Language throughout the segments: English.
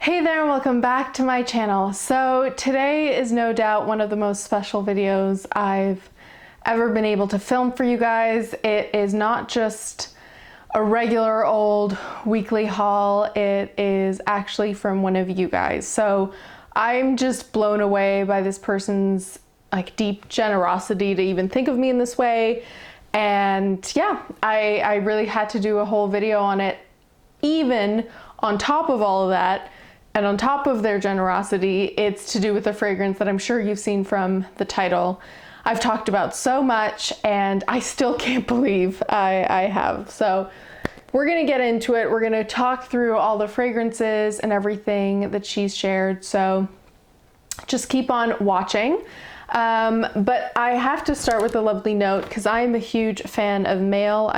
Hey there, and welcome back to my channel. So today is no doubt one of the most special videos I've ever been able to film for you guys. It is not just a regular old weekly haul, it is actually from one of you guys. So I'm just blown away by this person's deep generosity to even think of me in this way. And yeah, I really had to do a whole video on it. Even on top of all of that, and on top of their generosity, it's to do with a fragrance that I'm sure you've seen from the title. I've talked about so much and I still can't believe I have. So we're gonna get into it. We're gonna talk through all the fragrances and everything that she's shared. So just keep on watching. But I have to start with a lovely note because I am a huge fan of mail.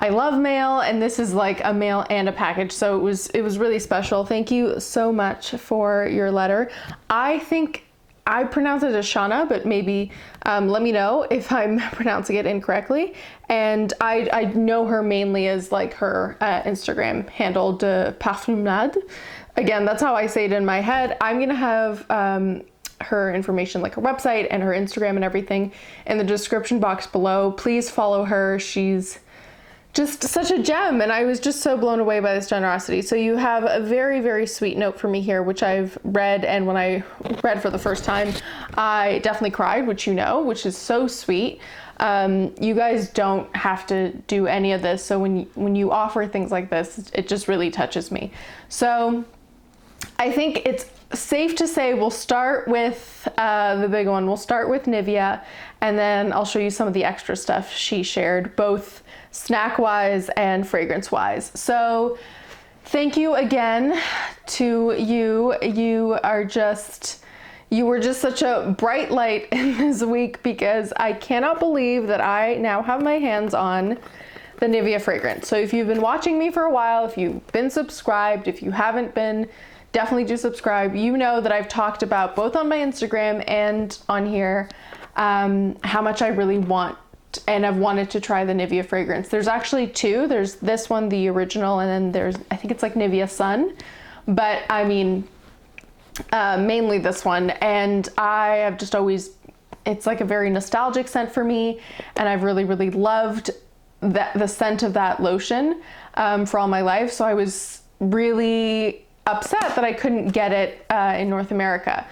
I love mail, and this is like a mail and a package, so it was really special. Thank you so much for your letter. I think I pronounce it as Shauna, but maybe let me know if I'm pronouncing it incorrectly. And I know her mainly as like her Instagram handle, de Parfumades. Again, that's how I say it in my head. I'm gonna have her information, like her website and her Instagram and everything, in the description box below. Please follow her. She's just such a gem, and I was just so blown away by this generosity. So you have a very, very sweet note for me here, which I've read, and when I read for the first time, I definitely cried, which which is so sweet. You guys don't have to do any of this, so when you offer things like this, it just really touches me. So I think it's safe to say we'll start with the big one. We'll start with NIVEA, and then I'll show you some of the extra stuff she shared, both snack-wise and fragrance-wise. So thank you again to you. You were just such a bright light in this week, because I cannot believe that I now have my hands on the NIVEA fragrance. So if you've been watching me for a while, if you've been subscribed, if you haven't been, definitely do subscribe. You know that I've talked about, both on my Instagram and on here, how much I really want and I've wanted to try the NIVEA fragrance. There's actually two. There's this one, the original, and then there's, I think it's like NIVEA Sun, but I mean, mainly this one. And I have just always, it's like a very nostalgic scent for me, and I've really, really loved the scent of that lotion for all my life. So I was really upset that I couldn't get it in North America,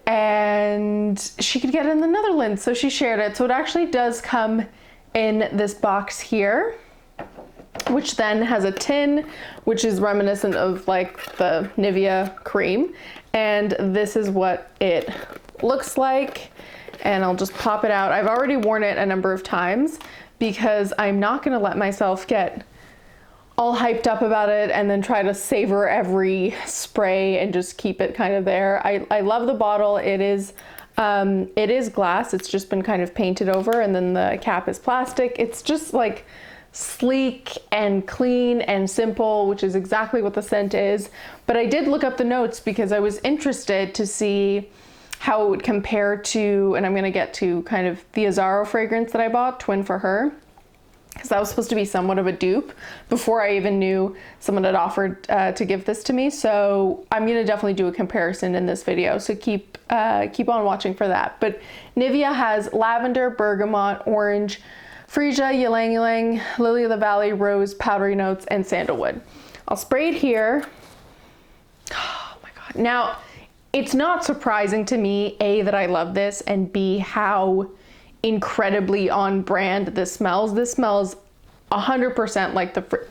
and she could get it in the Netherlands, so she shared it. So it actually does come in this box here, which then has a tin, which is reminiscent of like the NIVEA cream, and this is what it looks like. And I'll just pop it out. I've already worn it a number of times because I'm not gonna let myself get all hyped up about it and then try to savor every spray and just keep it kind of there. I love the bottle. It is glass. It's just been kind of painted over, and then the cap is plastic. It's just like sleek and clean and simple, which is exactly what the scent is. But I did look up the notes because I was interested to see how it would compare to, and I'm gonna get to kind of the Azaro fragrance that I bought, twin for her, because that was supposed to be somewhat of a dupe before I even knew someone had offered to give this to me. So I'm gonna definitely do a comparison in this video, so keep on watching for that. But NIVEA has lavender, bergamot, orange, freesia, ylang ylang, lily of the valley, rose, powdery notes, and sandalwood. I'll spray it here. Oh my God. Now, it's not surprising to me, A, that I love this, and B, how incredibly on brand this smells. This smells 100%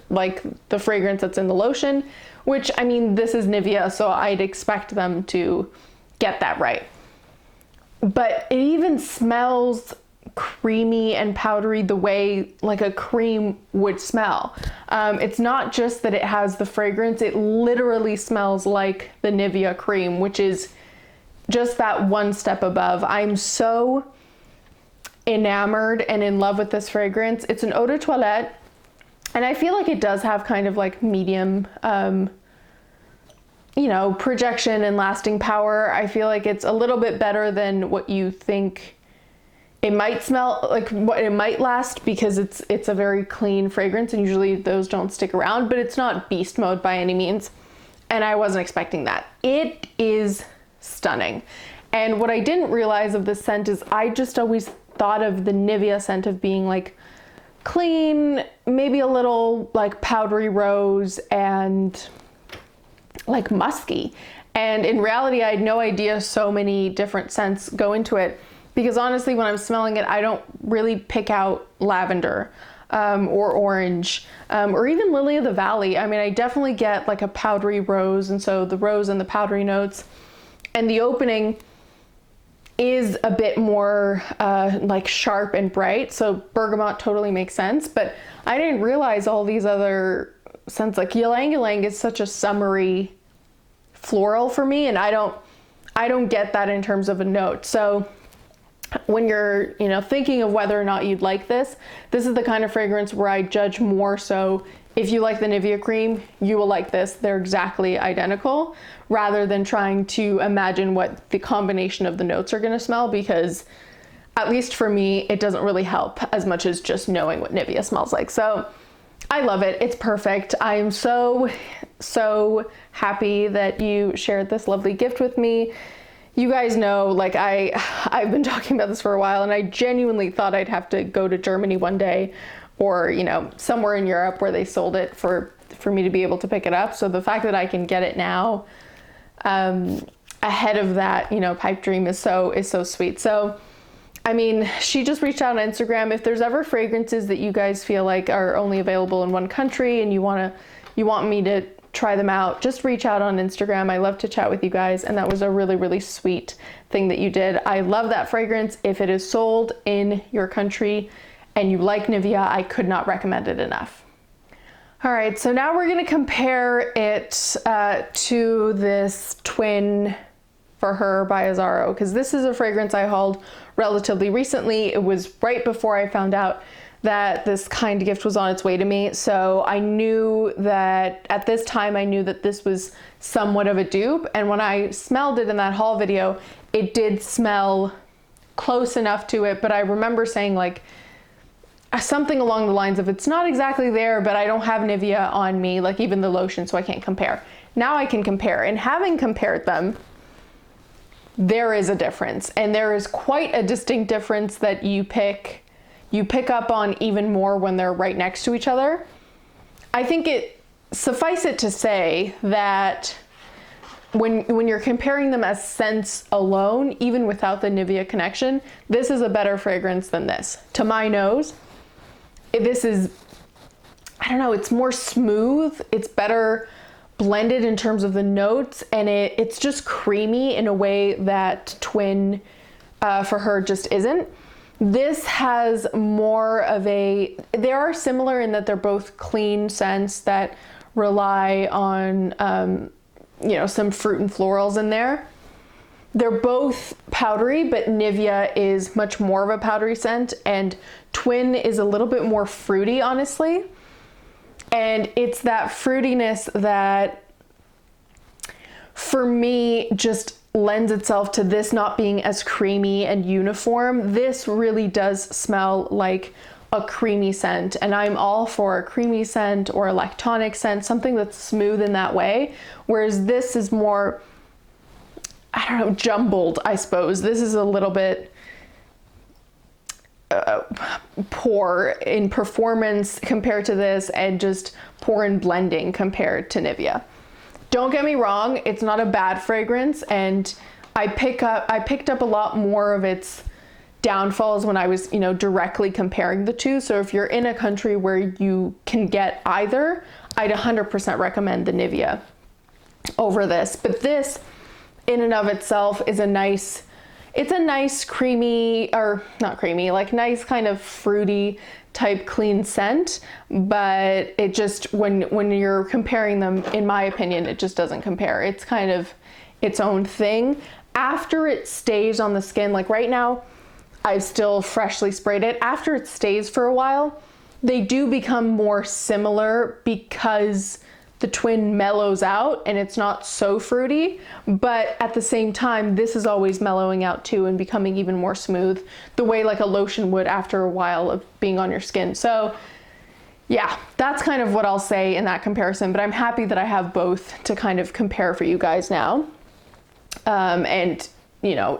like the fragrance that's in the lotion, which, I mean, this is NIVEA, so I'd expect them to get that right. But it even smells creamy and powdery the way like a cream would smell. It's not just that it has the fragrance, it literally smells like the NIVEA cream, which is just that one step above. I'm so enamored and in love with this fragrance. It's an eau de toilette, and I feel like it does have kind of like medium projection and lasting power. I feel like it's a little bit better than what you think it might smell like, what it might last, because it's a very clean fragrance, and usually those don't stick around, but it's not beast mode by any means. and I wasn't expecting that. It is stunning. And what I didn't realize of this scent is I just always thought of the NIVEA scent of being like clean, maybe a little like powdery rose and like musky. And in reality, I had no idea so many different scents go into it, because honestly, when I'm smelling it, I don't really pick out lavender or orange or even lily of the valley. I mean, I definitely get like a powdery rose, and so the rose and the powdery notes, and the opening is a bit more like sharp and bright, so bergamot totally makes sense. But I didn't realize all these other scents, like ylang ylang is such a summery floral for me, and I don't get that in terms of a note. So when you're, you know, thinking of whether or not you'd like this is the kind of fragrance where I judge more so if you like the NIVEA cream, you will like this. They're exactly identical, rather than trying to imagine what the combination of the notes are going to smell, because at least for me, it doesn't really help as much as just knowing what NIVEA smells like. So I love it. It's perfect. I am so happy that you shared this lovely gift with me. You guys know, like I've been talking about this for a while, and I genuinely thought I'd have to go to Germany one day, or, you know, somewhere in Europe where they sold it for me to be able to pick it up. So the fact that I can get it now ahead of that, you know, pipe dream is so sweet. So I mean, she just reached out on Instagram. If there's ever fragrances that you guys feel like are only available in one country and you want me to try them out, just reach out on Instagram. I love to chat with you guys, and that was a really, really sweet thing that you did. I love that fragrance. If it is sold in your country and you like NIVEA, I could not recommend it enough. All right, so now we're gonna compare it to this Twin for Her by Azaro, because this is a fragrance I hauled relatively recently. It was right before I found out that this kind of gift was on its way to me. So I knew that at this time, I knew that this was somewhat of a dupe. And when I smelled it in that haul video, it did smell close enough to it. But I remember saying like something along the lines of, it's not exactly there, but I don't have NIVEA on me, like even the lotion, so I can't compare. Now I can compare, and having compared them, there is a difference, and there is quite a distinct difference that you pick up on even more when they're right next to each other. I think suffice it to say that when you're comparing them as scents alone, even without the NIVEA connection, this is a better fragrance than this. To my nose, this is, I don't know, it's more smooth, it's better blended in terms of the notes, and it's just creamy in a way that Twin for Her just isn't. This has more of they are similar in that they're both clean scents that rely on, you know, some fruit and florals in there. They're both powdery, but NIVEA is much more of a powdery scent, and Twin is a little bit more fruity, honestly. And it's that fruitiness that, for me, just lends itself to this not being as creamy and uniform. This really does smell like a creamy scent, and I'm all for a creamy scent or a lactonic scent, something that's smooth in that way, whereas this is more, I don't know, jumbled, I suppose. This is a little bit poor in performance compared to this, and just poor in blending compared to NIVEA. Don't get me wrong, it's not a bad fragrance, and I picked up a lot more of its downfalls when I was, you know, directly comparing the two. So if you're in a country where you can get either, I'd 100% recommend the NIVEA over this. But this, in and of itself, is a nice creamy, or not creamy, like nice kind of fruity type clean scent, but it just, when you're comparing them, in my opinion, it just doesn't compare. It's kind of its own thing. After it stays on the skin, like right now, I've still freshly sprayed it. After it stays for a while, they do become more similar because the Twin mellows out and it's not so fruity, but at the same time, this is always mellowing out too and becoming even more smooth, the way like a lotion would after a while of being on your skin. So yeah, that's kind of what I'll say in that comparison, but I'm happy that I have both to kind of compare for you guys now. And you know,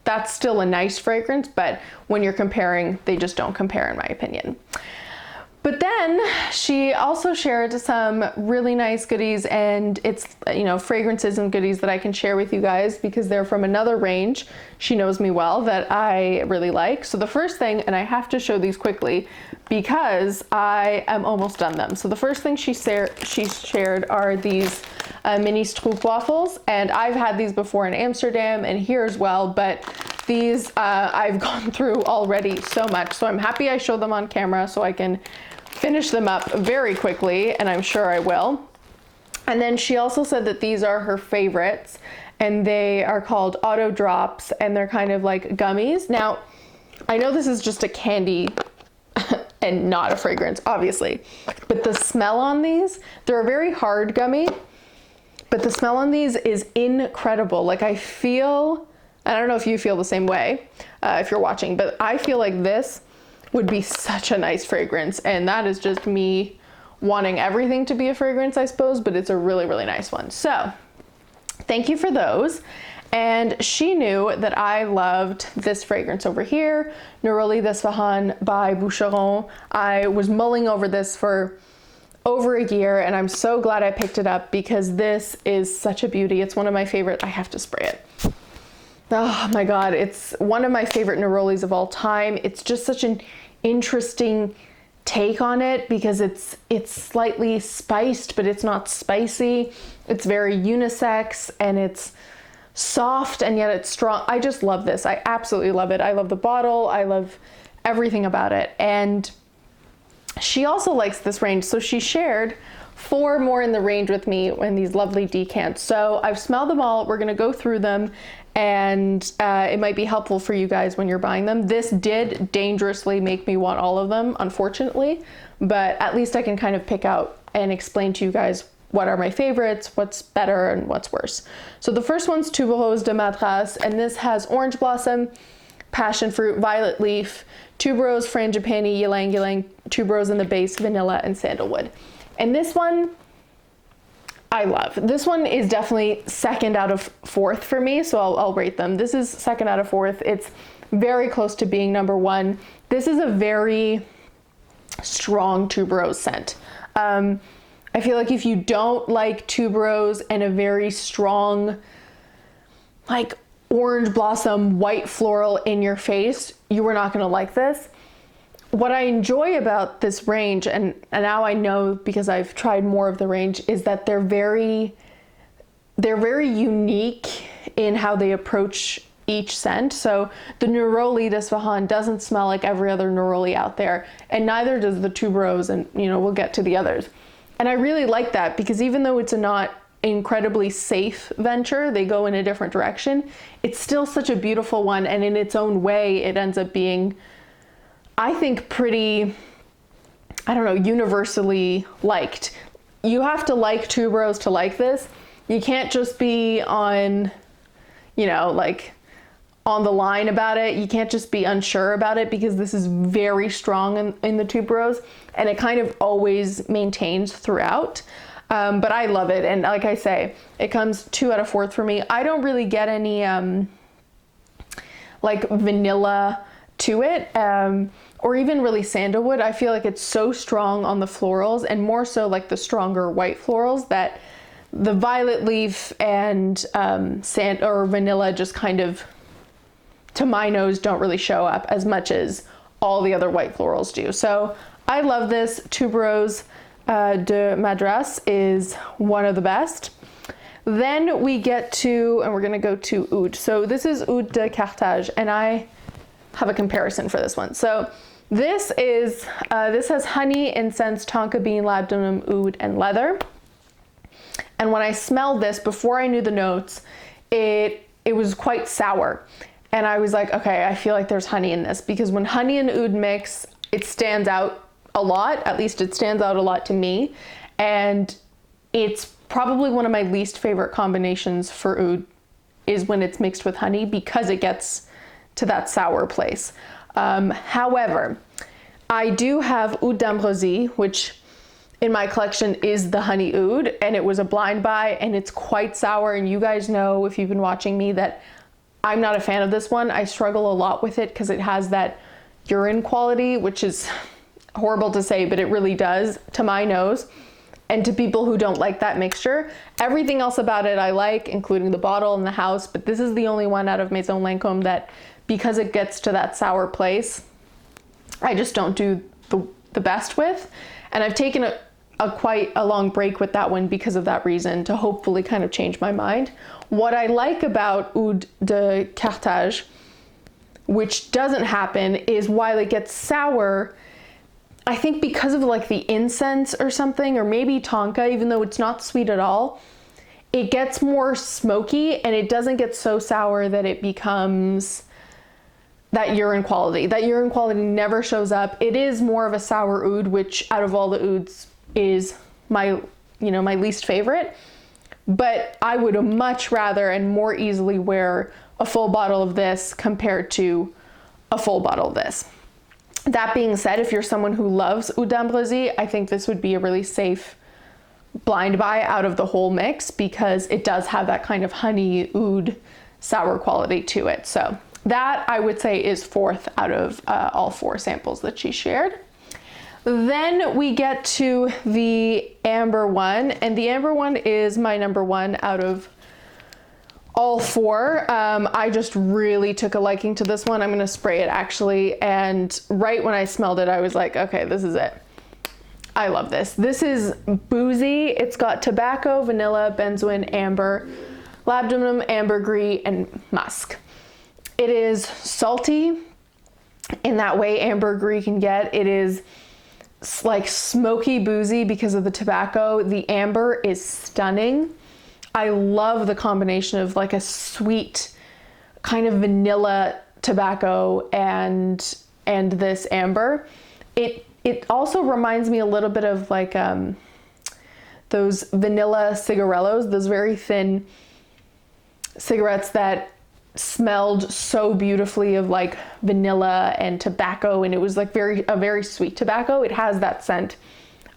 that's still a nice fragrance, but when you're comparing, they just don't compare in my opinion. But then she also shared some really nice goodies, and it's, you know, fragrances and goodies that I can share with you guys because they're from another range. She knows me well that I really like. So the first thing, and I have to show these quickly because I am almost done them. So the first thing she shared are these mini stroopwafels, and I've had these before in Amsterdam and here as well, but these I've gone through already so much. So I'm happy I showed them on camera so I can finish them up very quickly, and I'm sure I will. And then she also said that these are her favorites, and they are called Auto Drops, and they're kind of like gummies. Now, I know this is just a candy and not a fragrance, obviously, but the smell on these, they're a very hard gummy, but the smell on these is incredible. Like I feel, I don't know if you feel the same way if you're watching, but I feel like this would be such a nice fragrance, and that is just me wanting everything to be a fragrance, I suppose, but it's a really, really nice one. So thank you for those. And she knew that I loved this fragrance over here, Neroli d'Isfahan by Boucheron. I was mulling over this for over a year, and I'm so glad I picked it up because this is such a beauty. It's one of my favorite. I have to spray it. Oh my God, it's one of my favorite Nerolis of all time. It's just such an interesting take on it because it's slightly spiced, but it's not spicy. It's very unisex and it's soft and yet it's strong. I just love this. I absolutely love it. I love the bottle. I love everything about it. And she also likes this range. So she shared 4 more in the range with me in these lovely decants. So I've smelled them all. We're gonna go through them, and it might be helpful for you guys when you're buying them. This did dangerously make me want all of them, unfortunately, but at least I can kind of pick out and explain to you guys what are my favorites, what's better and what's worse. So the first one's Tuberose de Madras, and this has orange blossom, passion fruit, violet leaf, tuberose, frangipani, ylang ylang, tuberose in the base, vanilla, and sandalwood. And this one, I love. This one is definitely second out of fourth for me, so I'll rate them. This is second out of fourth. It's very close to being number 1. This is a very strong tuberose scent. I feel like if you don't like tuberose and a very strong, like orange blossom, white floral in your face, you are not gonna like this. What I enjoy about this range, and now I know because I've tried more of the range, is that they're very unique in how they approach each scent. So the Neroli d'Isfahan doesn't smell like every other Neroli out there, and neither does the tuberose, and you know, we'll get to the others. And I really like that because even though it's a not incredibly safe venture, they go in a different direction, it's still such a beautiful one, and in its own way it ends up being, I think, pretty, I don't know, universally liked. You have to like tuberose to like this. You can't just be on, you know, like on the line about it. You can't just be unsure about it because this is very strong in the tuberose, and it kind of always maintains throughout. But I love it, and like I say, it comes 2 out of 4 for me. I don't really get any like vanilla to it, or even really sandalwood. I feel like it's so strong on the florals, and more so like the stronger white florals, that the violet leaf and sand or vanilla just kind of, to my nose, don't really show up as much as all the other white florals do. So I love this. Tuberose de Madras is one of the best. Then we get to, and we're gonna go to Oud. So this is Oud de Carthage, and I have a comparison for this one. So this is, this has honey, incense, tonka bean, labdanum, oud, and leather. And when I smelled this, before I knew the notes, it was quite sour. And I was like, okay, I feel like there's honey in this, because when honey and oud mix, it stands out a lot. At least it stands out a lot to me. And it's probably one of my least favorite combinations for oud is when it's mixed with honey, because it gets to that sour place. However, I do have Oud d'Ambroisie, which in my collection is the honey oud, and it was a blind buy, and it's quite sour. And you guys know, if you've been watching me, that I'm not a fan of this one. I struggle a lot with it because it has that urine quality, which is horrible to say, but it really does to my nose and to people who don't like that mixture. Everything else about it I like, including the bottle and the house, but this is the only one out of Maison Lancôme that, because it gets to that sour place, I just don't do the best with. And I've taken quite a long break with that one because of that reason, to hopefully kind of change my mind. What I like about Oud de Carthage, which doesn't happen, is while it gets sour, I think because of like the incense or something, or maybe tonka, even though it's not sweet at all, it gets more smoky and it doesn't get so sour that it becomes that urine quality. That urine quality never shows up. It is more of a sour oud, which out of all the ouds is my least favorite. But I would much rather and more easily wear a full bottle of this compared to a full bottle of this. That being said, if you're someone who loves Oud d'Ambroisie, I think this would be a really safe blind buy out of the whole mix, because it does have that kind of honey oud sour quality to it. So that, I would say, is fourth out of all four samples that she shared. Then we get to the amber one, and the amber one is my number one out of all four. I just really took a liking to this one. I'm gonna spray it actually, and right when I smelled it, I was like, okay, this is it. I love this. This is boozy. It's got tobacco, vanilla, benzoin, amber, labdanum, ambergris, and musk. It is salty in that way ambergris can get. It is like smoky boozy because of the tobacco. The amber is stunning. I love the combination of like a sweet kind of vanilla tobacco and this amber. It also reminds me a little bit of like those vanilla cigarellos, those very thin cigarettes that smelled so beautifully of like vanilla and tobacco, and it was like a very sweet tobacco. It has that scent.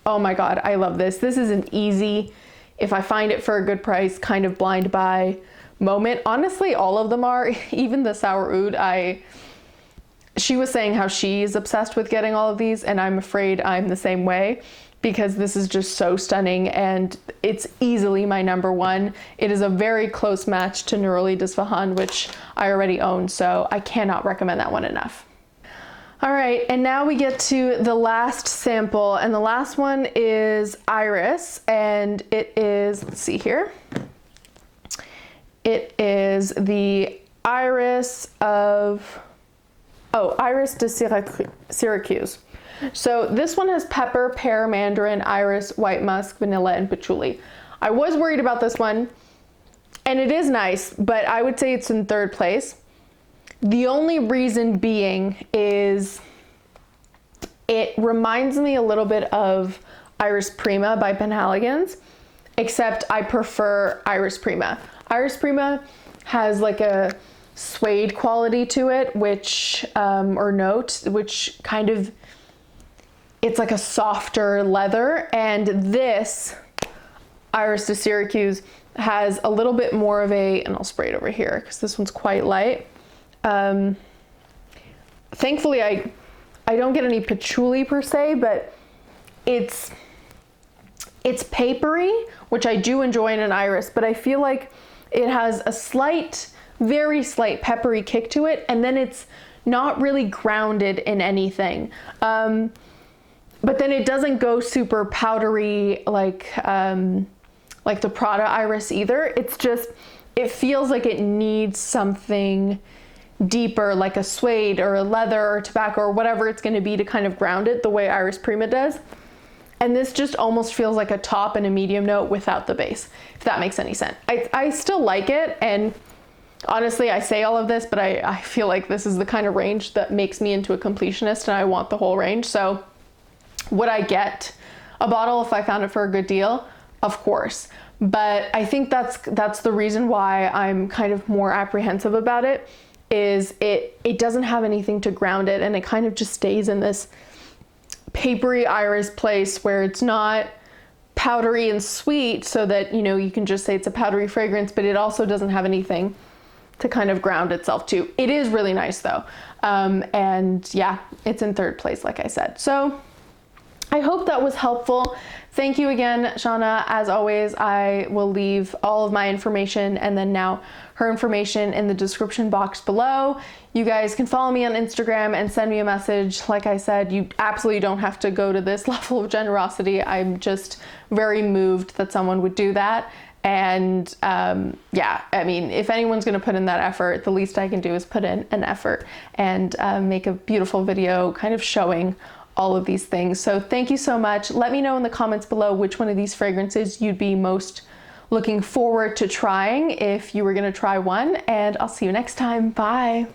Oh my God, I love this. This is an easy, if I find it for a good price, kind of blind buy moment. Honestly, all of them are. Even the sour oud, she was saying how she's obsessed with getting all of these, and I'm afraid I'm the same way, because this is just so stunning, and it's easily my number one. It is a very close match to Neroli d'Isfahan, which I already own, so I cannot recommend that one enough. All right, and now we get to the last sample, and the last one is Iris, and it is, let's see here. It is the Iris de Syracuse. So this one has pepper, pear, mandarin, iris, white musk, vanilla, and patchouli. I was worried about this one, and it is nice, but I would say it's in third place. The only reason being is it reminds me a little bit of Iris Prima by Penhaligon's, except I prefer Iris Prima. Iris Prima has like a suede quality to it, which, or note, which kind of, it's like a softer leather, and this Iris de Syracuse has a little bit more of a, and I'll spray it over here because this one's quite light. Thankfully I don't get any patchouli per se, but it's papery, which I do enjoy in an iris, but I feel like it has a slight, very slight peppery kick to it, and then it's not really grounded in anything. But then it doesn't go super powdery like the Prada Iris either. It's just, it feels like it needs something deeper, like a suede or a leather or tobacco or whatever it's going to be to kind of ground it the way Iris Prima does. And this just almost feels like a top and a medium note without the base, if that makes any sense. I still like it, and honestly, I say all of this, but I feel like this is the kind of range that makes me into a completionist, and I want the whole range. So would I get a bottle if I found it for a good deal? Of course. But I think that's the reason why I'm kind of more apprehensive about it, is it doesn't have anything to ground it, and it kind of just stays in this papery iris place where it's not powdery and sweet, so that, you know, you can just say it's a powdery fragrance, but it also doesn't have anything to kind of ground itself to. It is really nice though. And yeah, it's in third place, like I said. So I hope that was helpful. Thank you again, Shauna. As always, I will leave all of my information and then now her information in the description box below. You guys can follow me on Instagram and send me a message. Like I said, you absolutely don't have to go to this level of generosity. I'm just very moved that someone would do that. And yeah, I mean, if anyone's gonna put in that effort, the least I can do is put in an effort and make a beautiful video kind of showing all of these things. So thank you so much. Let me know in the comments below which one of these fragrances you'd be most looking forward to trying if you were gonna try one, and I'll see you next time. Bye.